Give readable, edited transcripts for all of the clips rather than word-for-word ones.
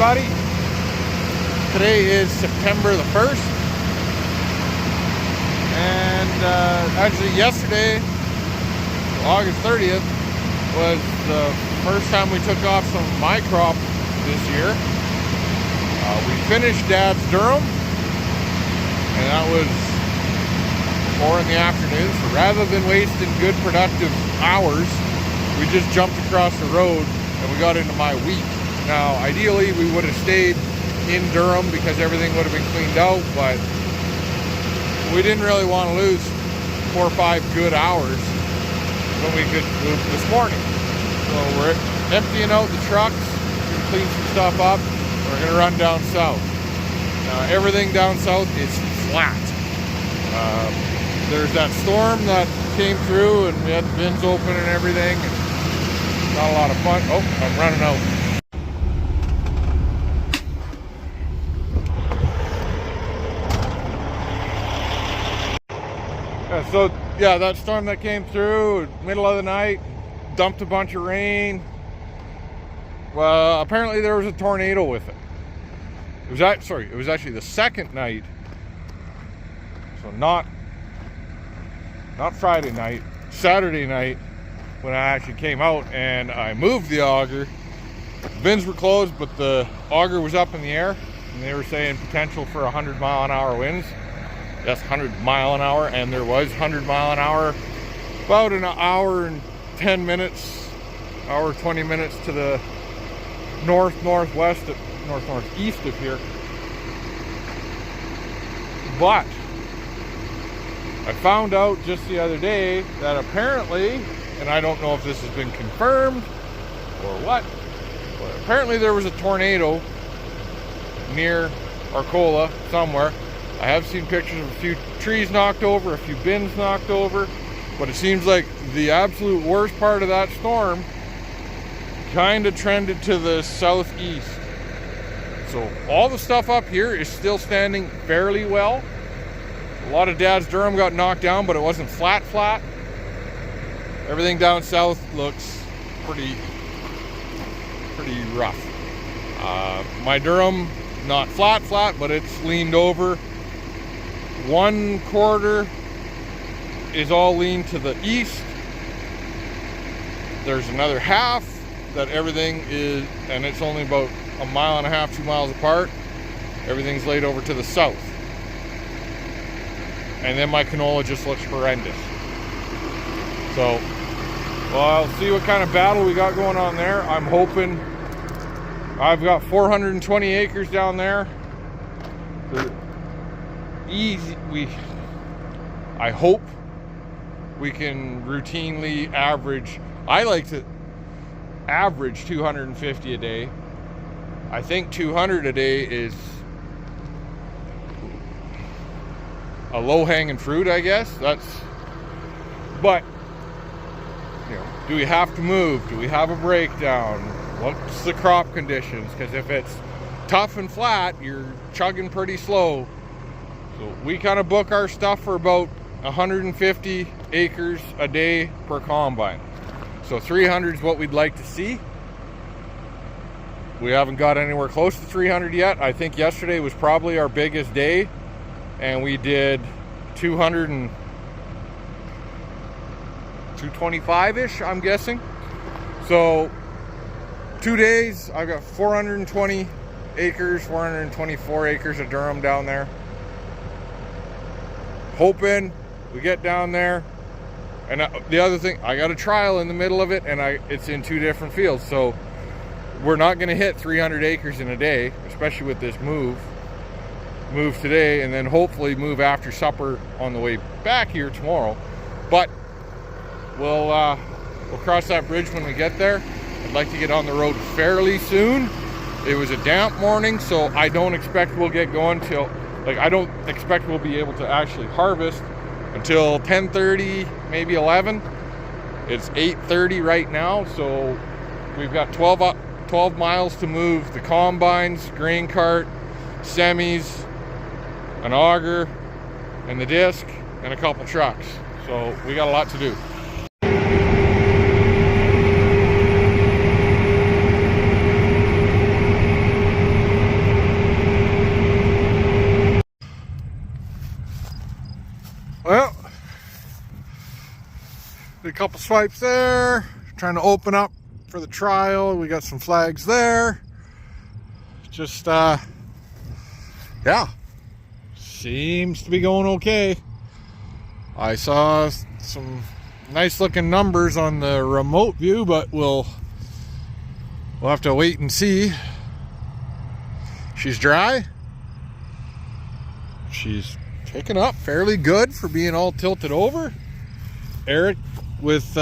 everybody. Today is September the 1st. And actually yesterday, August 30th, was the first time we took off some of my crop this year. We finished Dad's Durum, and that was 4 in the afternoon. So rather than wasting good productive hours, we just jumped across the road and we got into my wheat. Now, ideally, we would have stayed in Durum because everything would have been cleaned out, but we didn't really want to lose 4 or 5 good hours when we could move this morning. So we're emptying out the trucks, gonna clean some stuff up. We're gonna run down south. Everything down south is flat. There's that storm that came through and we had the bins open and everything. And not a lot of fun. Oh, I'm running out. So yeah, that storm that came through middle of the night, dumped a bunch of rain. Well, apparently there was a tornado with it. It was actually the second night. So not Friday night, Saturday night, when I actually came out and I moved the auger. The bins were closed, but the auger was up in the air, and they were saying potential for 100-mile-an-hour winds. Yes, 100-mile-an-hour, and there was 100-mile-an-hour, about an hour and 10 minutes, hour 20 minutes to the northeast of here. But I found out just the other day that apparently, and I don't know if this has been confirmed or what, but apparently there was a tornado near Arcola somewhere. I have seen pictures of a few trees knocked over, a few bins knocked over, but it seems like the absolute worst part of that storm kind of trended to the southeast. So all the stuff up here is still standing fairly well. A lot of Dad's Durum got knocked down, but it wasn't flat. Everything down south looks pretty rough. My Durum, not flat, but it's leaned over. 1/4 is all leaned to the east. There's another half that everything is, and it's only about 1.5 miles, 2 miles apart. Everything's laid over to the south. And then my canola just looks horrendous. So, well, I'll see what kind of battle we got going on there. I'm hoping, I've got 420 acres down there. I hope we can routinely average, I like to average 250 a day. I think 200 a day is a low-hanging fruit, I guess. But you know, do we have to move? Do we have a breakdown? What's the crop conditions? Because if it's tough and flat, you're chugging pretty slow. So we kind of book our stuff for about 150 acres a day per combine. So 300 is what we'd like to see. We haven't got anywhere close to 300 yet. I think yesterday was probably our biggest day, and we did 225-ish, I'm guessing. So 2 days, I've got 420 acres, 424 acres of Durum down there. Hoping we get down there. And the other thing, I got a trial in the middle of it, and it's in 2 different fields. So we're not going to hit 300 acres in a day, especially with this move today, and then hopefully move after supper on the way back here tomorrow. But we'll cross that bridge when we get there. I'd like to get on the road fairly soon. It was a damp morning, so I don't expect we'll get going till, I don't expect we'll be able to actually harvest until 10:30, maybe 11. It's 8:30 right now, so we've got 12 miles to move the combines, grain cart, semis, an auger, and the disc, and a couple trucks. So we got a lot to do. Did a couple swipes there. Trying to open up for the trial. We got some flags there. Just, yeah. Seems to be going okay. I saw some nice looking numbers on the remote view, but we'll have to wait and see. She's dry. She's picking up fairly good for being all tilted over. Eric with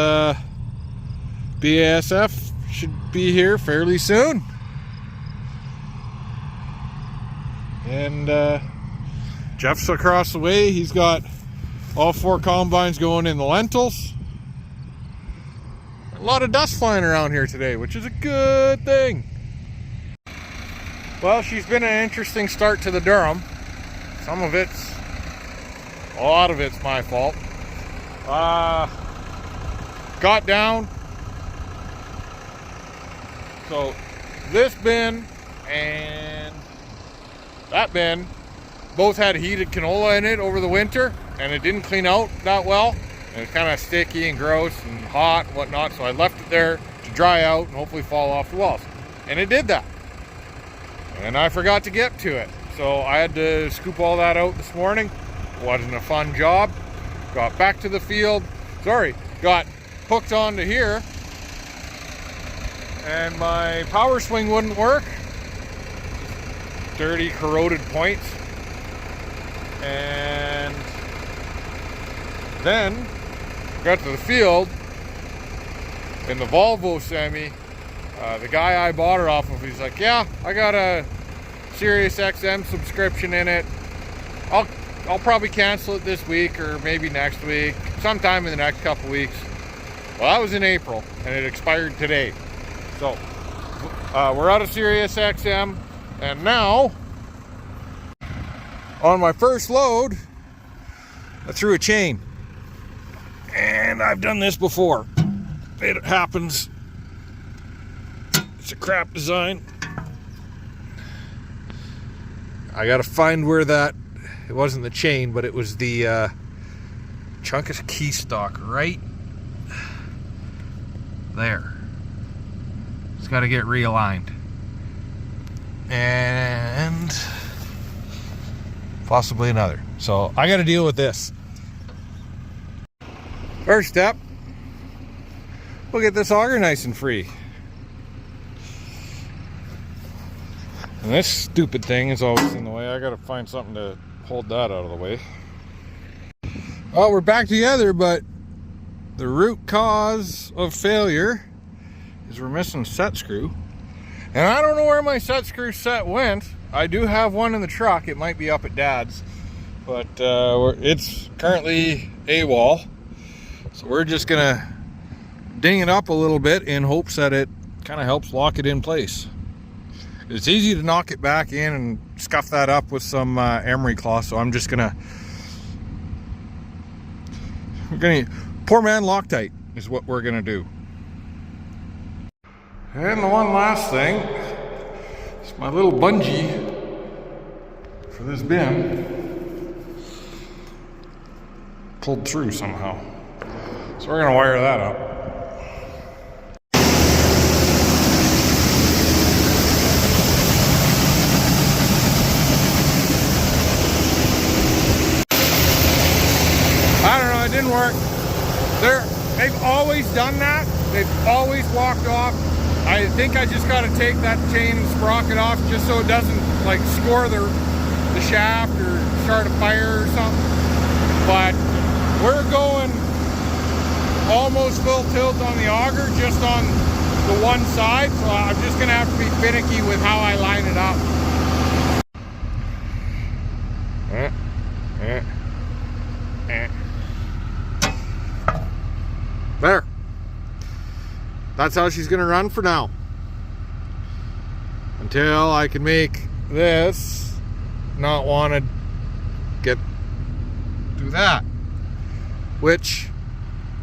BASF should be here fairly soon. And Jeff's across the way. He's got all 4 combines going in the lentils. A lot of dust flying around here today, which is a good thing. Well, she's been an interesting start to the Durum. A lot of it's my fault. Got down. So this bin and that bin both had heated canola in it over the winter, and it didn't clean out that well. And it was kind of sticky and gross and hot and whatnot, so I left it there to dry out and hopefully fall off the walls. And it did that. And I forgot to get to it. So I had to scoop all that out this morning. Wasn't a fun job. Got back to the field. Got hooked onto here. And my power swing wouldn't work. Dirty, corroded points. And then got to the field in the Volvo Semi. The guy I bought it off of, he's like, yeah, I got a Sirius XM subscription in it. I'll probably cancel it this week or maybe next week, sometime in the next couple weeks. Well, that was in April and it expired today. So we're out of Sirius XM, and now on my first load, I threw a chain. And I've done this before. It happens. It's a crap design. I gotta find where that, it wasn't the chain, but it was the chunk of key stock right there. It's gotta get realigned. And possibly another. So I gotta deal with this. First step, we'll get this auger nice and free. And this stupid thing is always in the way. I gotta find something to hold that out of the way. Well, we're back together, but the root cause of failure is we're missing a set screw. And I don't know where my set screw set went. I do have one in the truck. It might be up at Dad's, but it's currently AWOL. So we're just gonna ding it up a little bit in hopes that it kind of helps lock it in place. It's easy to knock it back in and scuff that up with some emery cloth, so I'm just gonna poor man Loctite is what we're gonna do. And the one last thing is my little bungee for this bin pulled through somehow. So we're gonna wire that up. I don't know, it didn't work. They've always done that. They've always walked off. I think I just gotta take that chain and sprocket off just so it doesn't like score the shaft or start a fire or something. But we're going almost full tilt on the auger, just on the one side, so I'm just gonna have to be finicky with how I line it up. There. That's how she's gonna run for now. Until I can make this not want to get do that. Which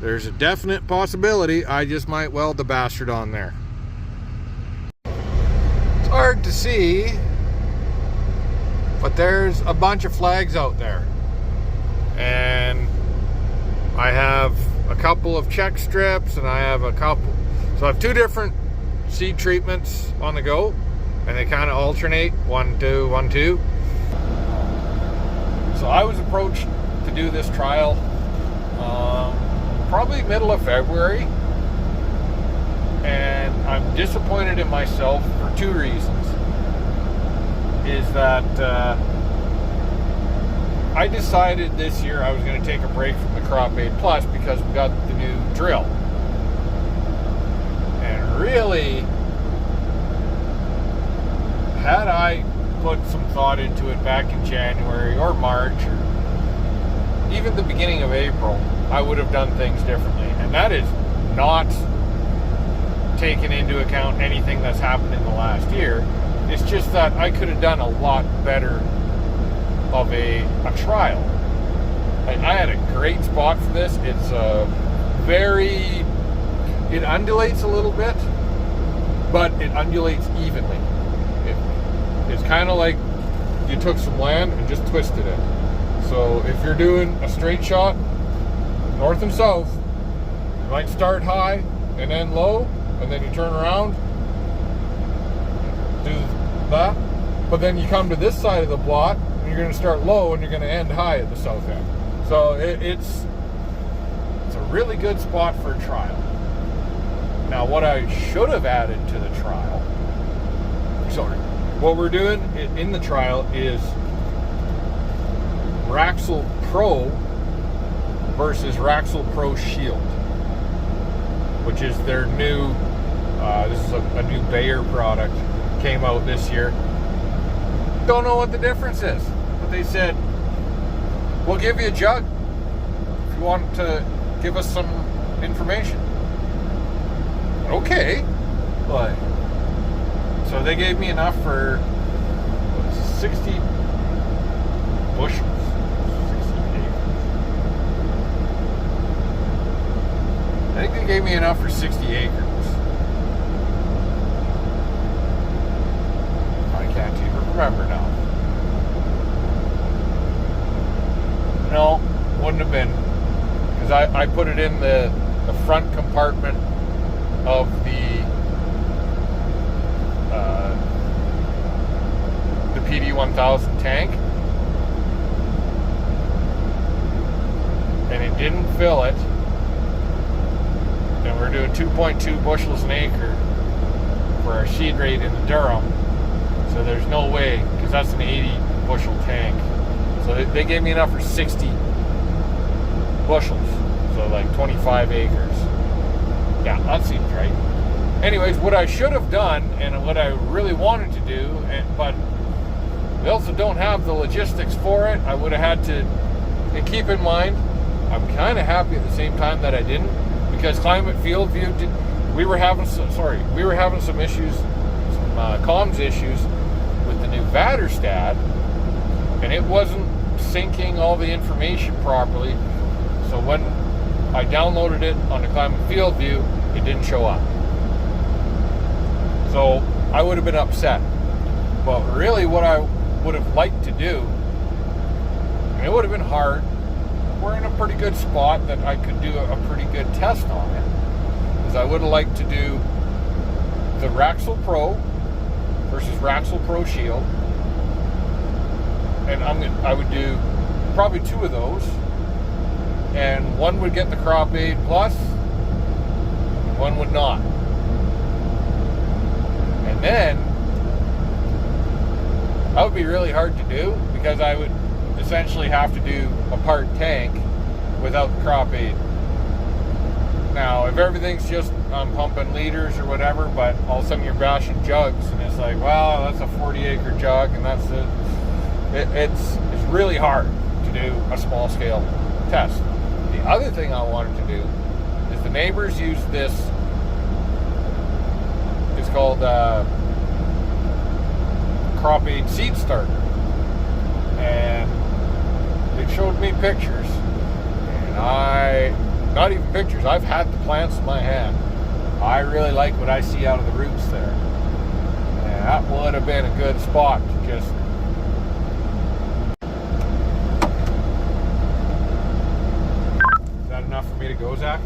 there's a definite possibility I just might weld the bastard on there. It's hard to see, but there's a bunch of flags out there. And I have a couple of check strips, and I have a couple. So I have 2 different seed treatments on the go, and they kind of alternate, 1, 2, 1, 2. So I was approached to do this trial probably middle of February, and I'm disappointed in myself for 2 reasons. Is that I decided this year I was going to take a break from the Crop Aid Plus because we got the new drill. And really, had I put some thought into it back in January or March or even the beginning of April, I would have done things differently. And that is not taking into account anything that's happened in the last year. It's just that I could have done a lot better of a trial. I had a great spot for this. It's it undulates a little bit, but it undulates evenly. It's kind of like you took some land and just twisted it. So if you're doing a straight shot, north and south, you might start high and end low, and then you turn around, do that, but then you come to this side of the plot, and you're going to start low, and you're going to end high at the south end. So it's a really good spot for a trial. Now, what I should have added to the trial, what we're doing in the trial is Raxel Pro versus Raxel Pro Shield, which is their new, this is a new Bayer product, came out this year. Don't know what the difference is, but they said, we'll give you a jug if you want to give us some information. Okay. But so they gave me enough for 60 bushels. 60 acres. I think they gave me enough for 60 acres. I can't even remember now. No, wouldn't have been. Because I put it in the front compartment of the PD1000 tank, and it didn't fill it, and we're doing 2.2 bushels an acre for our seed rate in the Durum, so there's no way, because that's an 80 bushel tank. So they gave me enough for 60 bushels, so like 25 acres. Yeah, that seems right. Anyways, what I should have done, and what I really wanted to do, but we also don't have the logistics for it, I would have had to, and keep in mind, I'm kind of happy at the same time that I didn't, because Climate Field View, we were having some issues, some comms issues with the new Vaterstat, and it wasn't syncing all the information properly, so when I downloaded it on the Climate Field View, it didn't show up. So I would have been upset. But really what I would have liked to do, and it would have been hard, we're in a pretty good spot that I could do a pretty good test on it, is I would have liked to do the Raxel Pro versus Raxel Pro Shield, and I would do probably 2 of those, and one would get the Crop Aid Plus, and one would not. And then that would be really hard to do, because I would essentially have to do a part tank without the Crop Aid. Now, if everything's just pumping liters or whatever, but all of a sudden you're bashing jugs, and it's like, well, that's a 40-acre jug, and that's it's really hard to do a small-scale test. The other thing I wanted to do is the neighbors use this. It's called Crop Aid Seed Starter, and it showed me pictures, and not even pictures, I've had the plants in my hand. I really like what I see out of the roots there, and that would have been a good spot to just enough for me to go, Zach?